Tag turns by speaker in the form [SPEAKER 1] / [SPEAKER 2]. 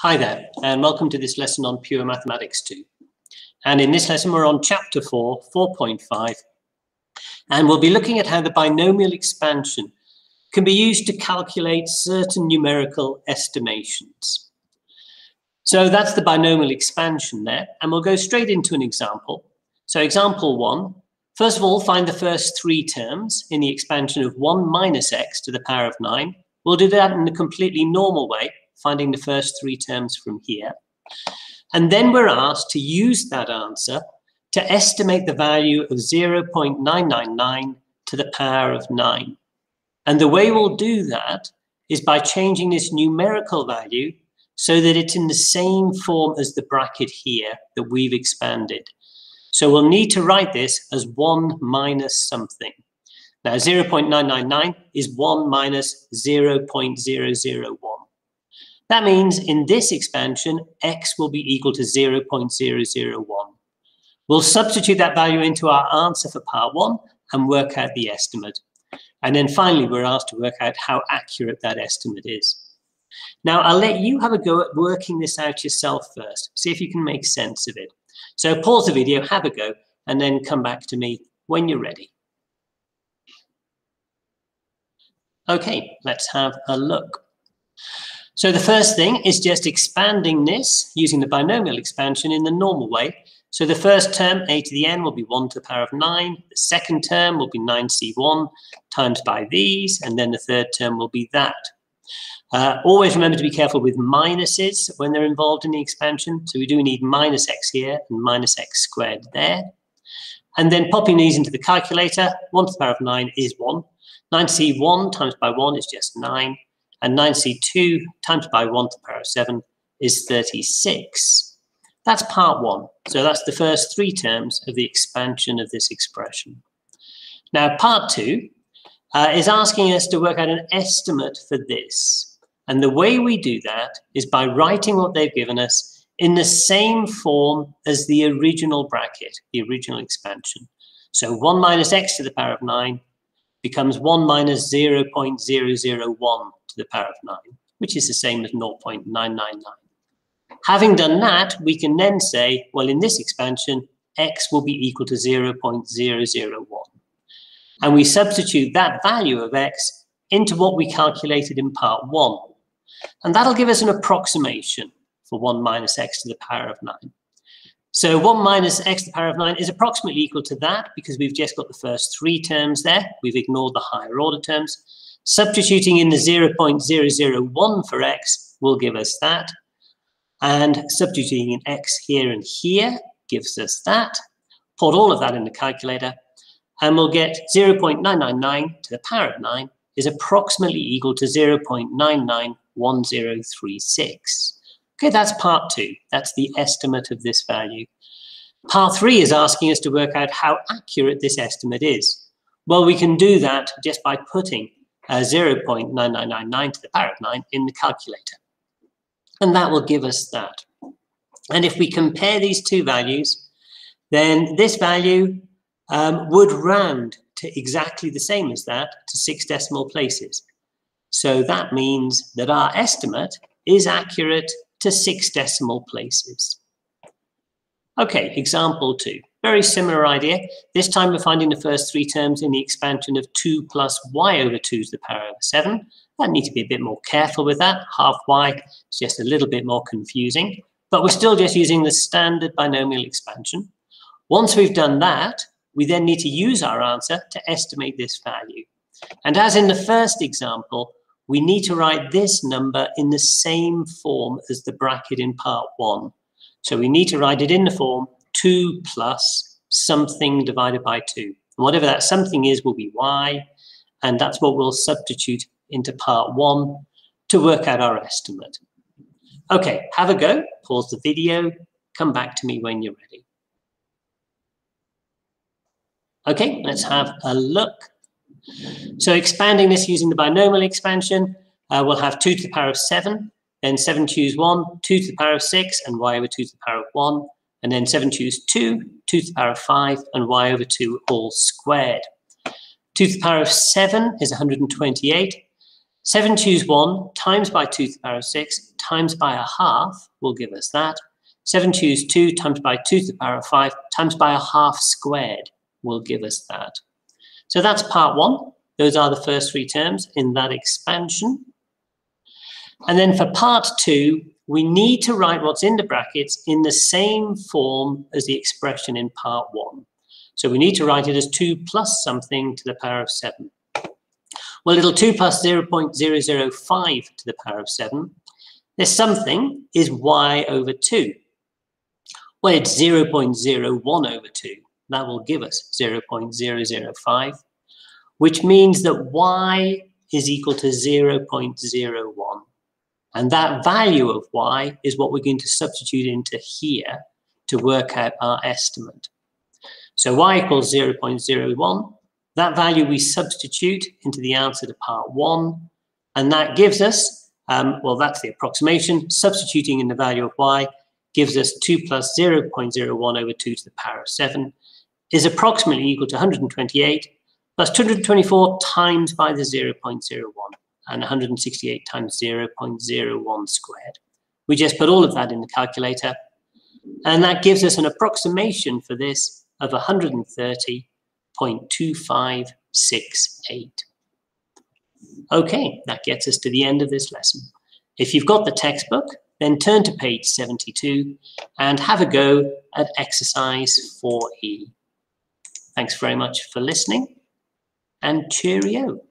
[SPEAKER 1] Hi there, and welcome to this lesson on Pure Mathematics 2. And in this lesson, we're on Chapter 4, 4.5, and we'll be looking at how the binomial expansion can be used to calculate certain numerical estimations. So that's the binomial expansion there, and we'll go straight into an example. So example 1, first of all, find the first three terms in the expansion of 1 minus x to the power of 9. We'll do that in a completely normal way, finding the first three terms from here. And then we're asked to use that answer to estimate the value of 0.999 to the power of 9. And the way we'll do that is by changing this numerical value so that it's in the same form as the bracket here that we've expanded. So we'll need to write this as 1 minus something. Now 0.999 is 1 minus 0.001. That means in this expansion, x will be equal to 0.001. We'll substitute that value into our answer for part 1 and work out the estimate. And then finally, we're asked to work out how accurate that estimate is. Now, I'll let you have a go at working this out yourself first. See if you can make sense of it. So pause the video, have a go, and then come back to me when you're ready. Okay, let's have a look. So the first thing is just expanding this using the binomial expansion in the normal way. So the first term, a to the n, will be 1 to the power of 9. The second term will be 9c1 times by these, and then the third term will be that. Always remember to be careful with minuses when they're involved in the expansion. So we do need minus x here and minus x squared there. And then popping these into the calculator, 1 to the power of 9 is 1. 9c1 times by 1 is just 9. And 9c2 times by 1 to the power of 7 is 36. That's part 1. So that's the first three terms of the expansion of this expression. Now, part 2 is asking us to work out an estimate for this. And the way we do that is by writing what they've given us in the same form as the original bracket, the original expansion. So 1 minus x to the power of 9 becomes 1 minus 0.001 to the power of 9, which is the same as 0.999. Having done that, we can then say, well, in this expansion, x will be equal to 0.001. And we substitute that value of x into what we calculated in part 1. And that'll give us an approximation for 1 minus x to the power of 9. So 1 minus x to the power of 9 is approximately equal to that because we've just got the first three terms there. We've ignored the higher order terms. Substituting in the 0.001 for x will give us that. And substituting in x here and here gives us that. Put all of that in the calculator and we'll get 0.999 to the power of 9 is approximately equal to 0.991036. Okay, that's part 2. That's the estimate of this value. Part 3 is asking us to work out how accurate this estimate is. Well, we can do that just by putting 0.9999 to the power of 9 in the calculator. And that will give us that. And if we compare these two values, then this value would round to exactly the same as that, to 6 decimal places. So that means that our estimate is accurate to 6 decimal places. Okay, example 2. Very similar idea. This time we're finding the first three terms in the expansion of 2 plus y over 2 to the power of 7. I need to be a bit more careful with that. Half y is just a little bit more confusing, but we're still just using the standard binomial expansion. Once we've done that, we then need to use our answer to estimate this value. And as in the first example, we need to write this number in the same form as the bracket in part 1. So we need to write it in the form 2 plus something divided by 2. And whatever that something is will be y, and that's what we'll substitute into part 1 to work out our estimate. Okay, have a go, pause the video, come back to me when you're ready. Okay, let's have a look. So expanding this using the binomial expansion, we'll have 2 to the power of 7, then 7 choose 1, 2 to the power of 6, and y over 2 to the power of 1, and then 7 choose 2, 2 to the power of 5, and y over 2 all squared. 2 to the power of 7 is 128. 7 choose 1 times by 2 to the power of 6 times by a half will give us that. 7 choose 2 times by 2 to the power of 5 times by a half squared will give us that. So that's part 1. Those are the first 3 terms in that expansion. And then for part 2, we need to write what's in the brackets in the same form as the expression in part 1. So we need to write it as 2 plus something to the power of 7. Well, little 2 plus 0.005 to the power of 7. This something is y over 2. Well, it's 0.01 over 2. That will give us 0.005, which means that y is equal to 0.01. And that value of y is what we're going to substitute into here to work out our estimate. So y equals 0.01. That value we substitute into the answer to part 1. And that gives us, well, that's the approximation. Substituting in the value of y gives us 2 plus 0.01 over 2 to the power of 7 is approximately equal to 128 plus 224 times by the 0.01. And 168 times 0.01 squared. We just put all of that in the calculator, and that gives us an approximation for this of 130.2568. Okay, that gets us to the end of this lesson. If you've got the textbook, then turn to page 72 and have a go at exercise 4E. Thanks very much for listening, and cheerio.